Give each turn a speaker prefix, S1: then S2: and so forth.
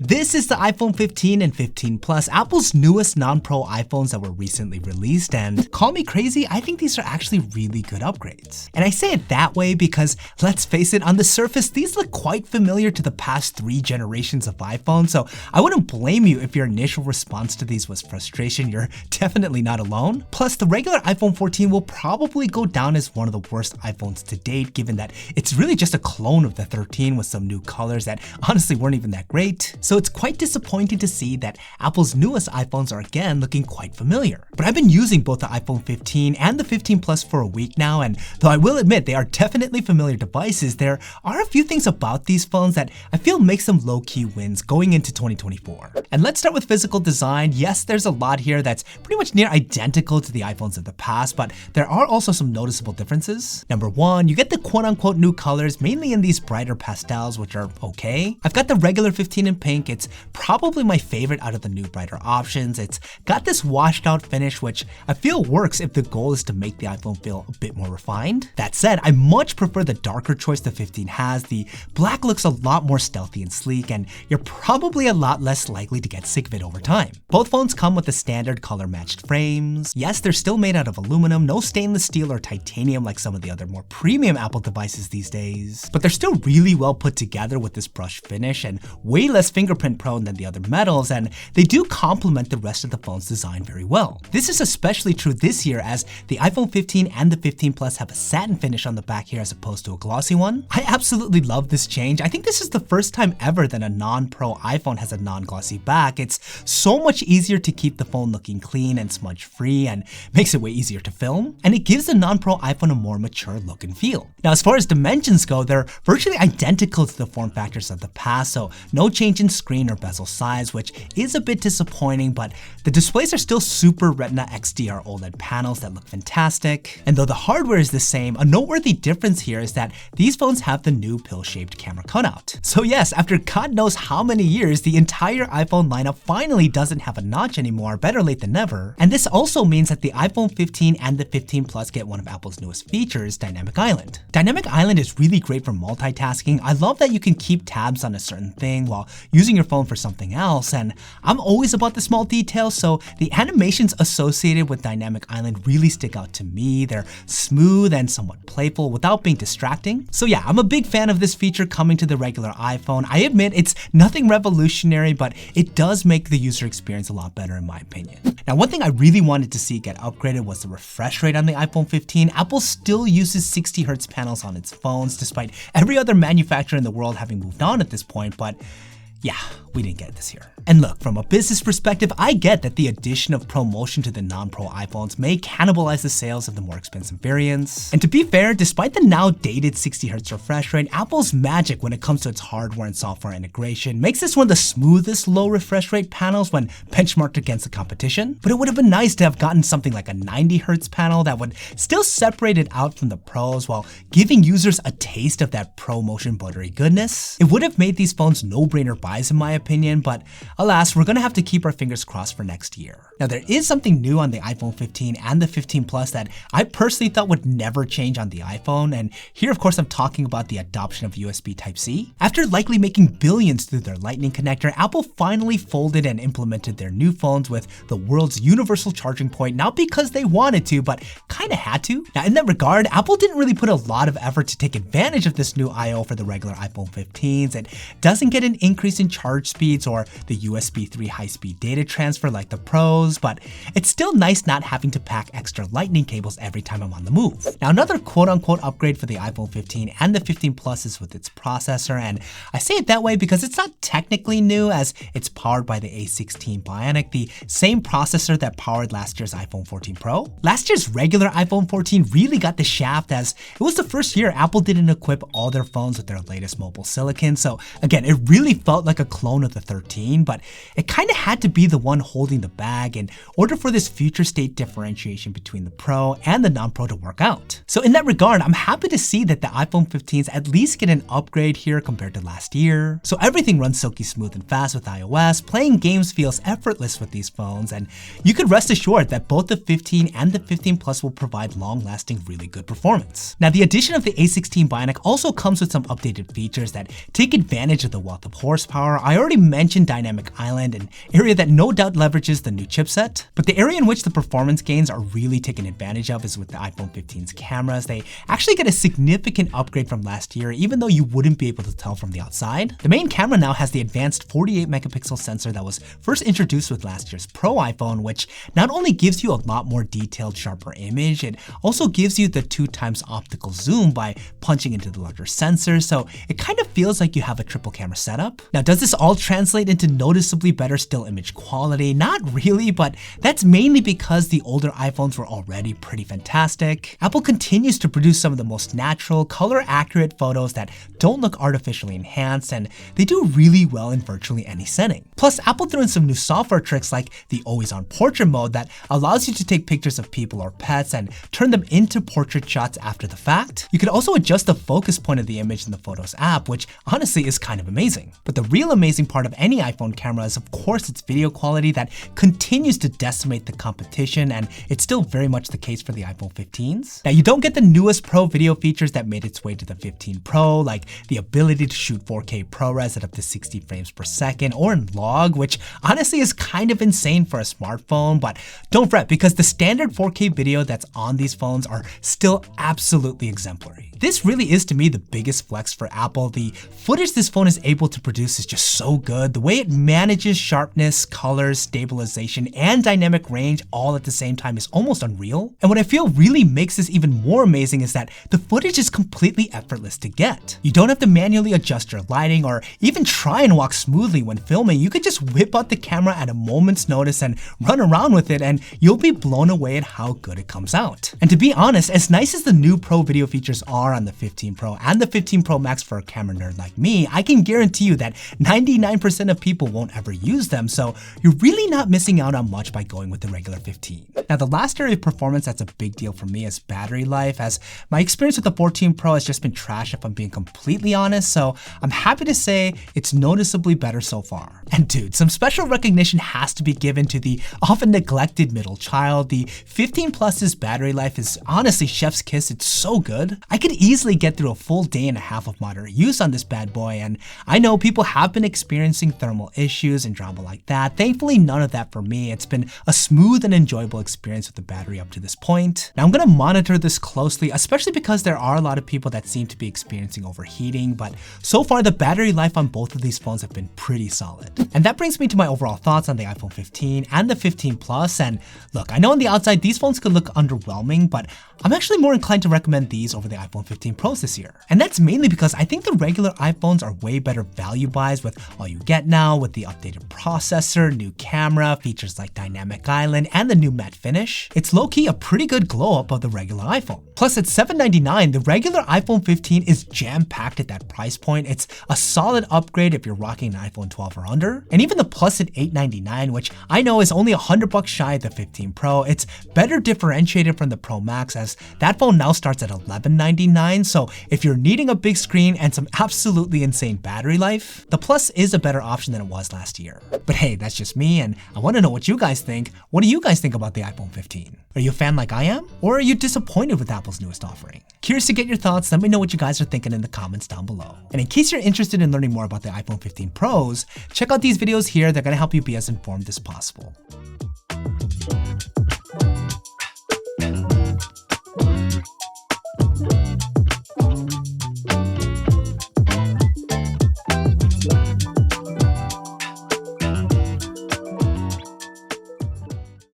S1: This is the iPhone 15 and 15 Plus, Apple's newest non-Pro iPhones that were recently released, and call me crazy, I think these are actually really good upgrades. And I say it that way because, let's face it, on the surface, these look quite familiar to the past 3 generations of iPhone, so I wouldn't blame you if your initial response to these was frustration. You're definitely not alone. Plus, the regular iPhone 14 will probably go down as one of the worst iPhones to date, given that it's really just a clone of the 13 with some new colors that honestly weren't even that great. So it's quite disappointing to see that Apple's newest iPhones are again looking quite familiar. But I've been using both the iPhone 15 and the 15 Plus for a week now, and though I will admit they are definitely familiar devices, there are a few things about these phones that I feel makes them low-key wins going into 2024. And let's start with physical design. Yes, there's a lot here that's pretty much near identical to the iPhones of the past, but there are also some noticeable differences. Number 1, you get the quote-unquote new colors, mainly in these brighter pastels, which are okay. I've got the regular 15 in pink. It's probably my favorite out of the new brighter options. It's got this washed out finish, which I feel works if the goal is to make the iPhone feel a bit more refined. That said, I much prefer the darker choice the 15 has. The black looks a lot more stealthy and sleek, and you're probably a lot less likely to get sick of it over time. Both phones come with the standard color matched frames. Yes, they're still made out of aluminum, no stainless steel or titanium like some of the other more premium Apple devices these days, but they're still really well put together with this brushed finish and way less fingerprint prone than the other metals, and they do complement the rest of the phone's design very well. This is especially true this year as the iPhone 15 and the 15 Plus have a satin finish on the back here as opposed to a glossy one. I absolutely love this change. I think this is the first time ever that a non-Pro iPhone has a non-glossy back. It's so much easier to keep the phone looking clean and smudge free and makes it way easier to film, and it gives the non-Pro iPhone a more mature look and feel. Now, as far as dimensions go, they're virtually identical to the form factors of the past, so no change in screen or bezel size, which is a bit disappointing, but the displays are still Super Retina XDR OLED panels that look fantastic. And though the hardware is the same, a noteworthy difference here is that these phones have the new pill-shaped camera cutout. So yes, after God knows how many years, the entire iPhone lineup finally doesn't have a notch anymore, better late than never. And this also means that the iPhone 15 and the 15 Plus get one of Apple's newest features, Dynamic Island. Dynamic Island is really great for multitasking. I love that you can keep tabs on a certain thing while using your phone for something else, and I'm always about the small details, so the animations associated with Dynamic Island really stick out to me. They're smooth and somewhat playful without being distracting. So yeah, I'm a big fan of this feature coming to the regular iPhone. I admit it's nothing revolutionary, but it does make the user experience a lot better in my opinion. Now, one thing I really wanted to see get upgraded was the refresh rate on the iPhone 15. Apple still uses 60 Hz panels on its phones, despite every other manufacturer in the world having moved on at this point, but yeah, we didn't get this here. And look, from a business perspective, I get that the addition of ProMotion to the non-Pro iPhones may cannibalize the sales of the more expensive variants. And to be fair, despite the now dated 60 Hz refresh rate, Apple's magic when it comes to its hardware and software integration makes this one of the smoothest low refresh rate panels when benchmarked against the competition. But it would have been nice to have gotten something like a 90 Hz panel that would still separate it out from the Pros while giving users a taste of that ProMotion buttery goodness. It would have made these phones no-brainer buys in my opinion, but alas, we're gonna have to keep our fingers crossed for next year. Now, there is something new on the iPhone 15 and the 15 Plus that I personally thought would never change on the iPhone, and here of course I'm talking about the adoption of USB Type-C. After likely making billions through their Lightning connector, Apple finally folded and implemented their new phones with the world's universal charging point, not because they wanted to, but kinda had to. Now, in that regard, Apple didn't really put a lot of effort to take advantage of this new I/O for the regular iPhone 15s. It doesn't get an increase in charge speeds or the USB 3 high-speed data transfer like the Pros, but it's still nice not having to pack extra lightning cables every time I'm on the move. Now, another quote-unquote upgrade for the iPhone 15 and the 15 Plus is with its processor, and I say it that way because it's not technically new as it's powered by the A16 Bionic, the same processor that powered last year's iPhone 14 Pro. Last year's regular iPhone 14 really got the shaft as it was the first year Apple didn't equip all their phones with their latest mobile silicon, so again, it really felt like a clone of the 13, but it kind of had to be the one holding the bag in order for this future state differentiation between the Pro and the non-Pro to work out. So in that regard, I'm happy to see that the iPhone 15s at least get an upgrade here compared to last year. So everything runs silky smooth and fast with iOS, playing games feels effortless with these phones, and you can rest assured that both the 15 and the 15 Plus will provide long-lasting, really good performance. Now, the addition of the A16 Bionic also comes with some updated features that take advantage of the wealth of horsepower horsepower. I already mentioned Dynamic Island, an area that no doubt leverages the new chipset. But the area in which the performance gains are really taken advantage of is with the iPhone 15's cameras. They actually get a significant upgrade from last year, even though you wouldn't be able to tell from the outside. The main camera now has the advanced 48 megapixel sensor that was first introduced with last year's Pro iPhone, which not only gives you a lot more detailed, sharper image, it also gives you the 2x optical zoom by punching into the larger sensor, so it kind of feels like you have a triple camera setup. Now, does this all translate into noticeably better still image quality? Not really, but that's mainly because the older iPhones were already pretty fantastic. Apple continues to produce some of the most natural, color-accurate photos that don't look artificially enhanced, and they do really well in virtually any setting. Plus, Apple threw in some new software tricks like the always-on portrait mode that allows you to take pictures of people or pets and turn them into portrait shots after the fact. You could also adjust the focus point of the image in the Photos app, which honestly is kind of amazing. But the real amazing part of any iPhone camera is, of course, its video quality that continues to decimate the competition, and it's still very much the case for the iPhone 15s. Now, you don't get the newest Pro video features that made its way to the 15 Pro, like the ability to shoot 4K ProRes at up to 60 frames per second or in log, which honestly is kind of insane for a smartphone, but don't fret because the standard 4K video that's on these phones are still absolutely exemplary. This really is, to me, the biggest flex for Apple. The footage this phone is able to produce is just so good. The way it manages sharpness, colors, stabilization, and dynamic range all at the same time is almost unreal. And what I feel really makes this even more amazing is that the footage is completely effortless to get. You don't have to manually adjust your lighting or even try and walk smoothly when filming. You could just whip out the camera at a moment's notice and run around with it, and you'll be blown away at how good it comes out. And to be honest, as nice as the new Pro video features are on the 15 Pro and the 15 Pro Max for a camera nerd like me, I can guarantee you that 99% of people won't ever use them, so you're really not missing out on much by going with the regular 15. Now, the last area of performance that's a big deal for me is battery life, as my experience with the 14 Pro has just been trash if I'm being completely honest, so I'm happy to say it's noticeably better so far. And dude, some special recognition has to be given to the often neglected middle child. The 15 Plus's battery life is honestly chef's kiss. It's so good. I could easily get through a full day and a half of moderate use on this bad boy, and I know people have been experiencing thermal issues and drama like that. Thankfully, none of that for me. It's been a smooth and enjoyable experience with the battery up to this point. Now, I'm gonna monitor this closely, especially because there are a lot of people that seem to be experiencing overheating, but so far the battery life on both of these phones have been pretty solid. And that brings me to my overall thoughts on the iPhone 15 and the 15 Plus. And look, I know on the outside these phones could look underwhelming, but I'm actually more inclined to recommend these over the iPhone 15 Pros this year. And that's mainly because I think the regular iPhones are way better value buys with all you get now, with the updated processor, new camera, features like Dynamic Island, and the new matte finish. It's low-key a pretty good glow up of the regular iPhone. Plus, at $799, the regular iPhone 15 is jam-packed at that price point. It's a solid upgrade if you're rocking an iPhone 12 or under. And even the Plus at $899, which I know is only $100 shy of the 15 Pro, it's better differentiated from the Pro Max, as that phone now starts at $1199. So if you're needing a big screen and some absolutely insane battery life, the Plus is a better option than it was last year. But hey, that's just me, and I want to know what you guys think. What do you guys think about the iPhone 15? Are you a fan like I am? Or are you disappointed with Apple's newest offering? Curious to get your thoughts. Let me know what you guys are thinking in the comments down below. And in case you're interested in learning more about the iPhone 15 Pros, check out these videos here. They're going to help you be as informed as possible.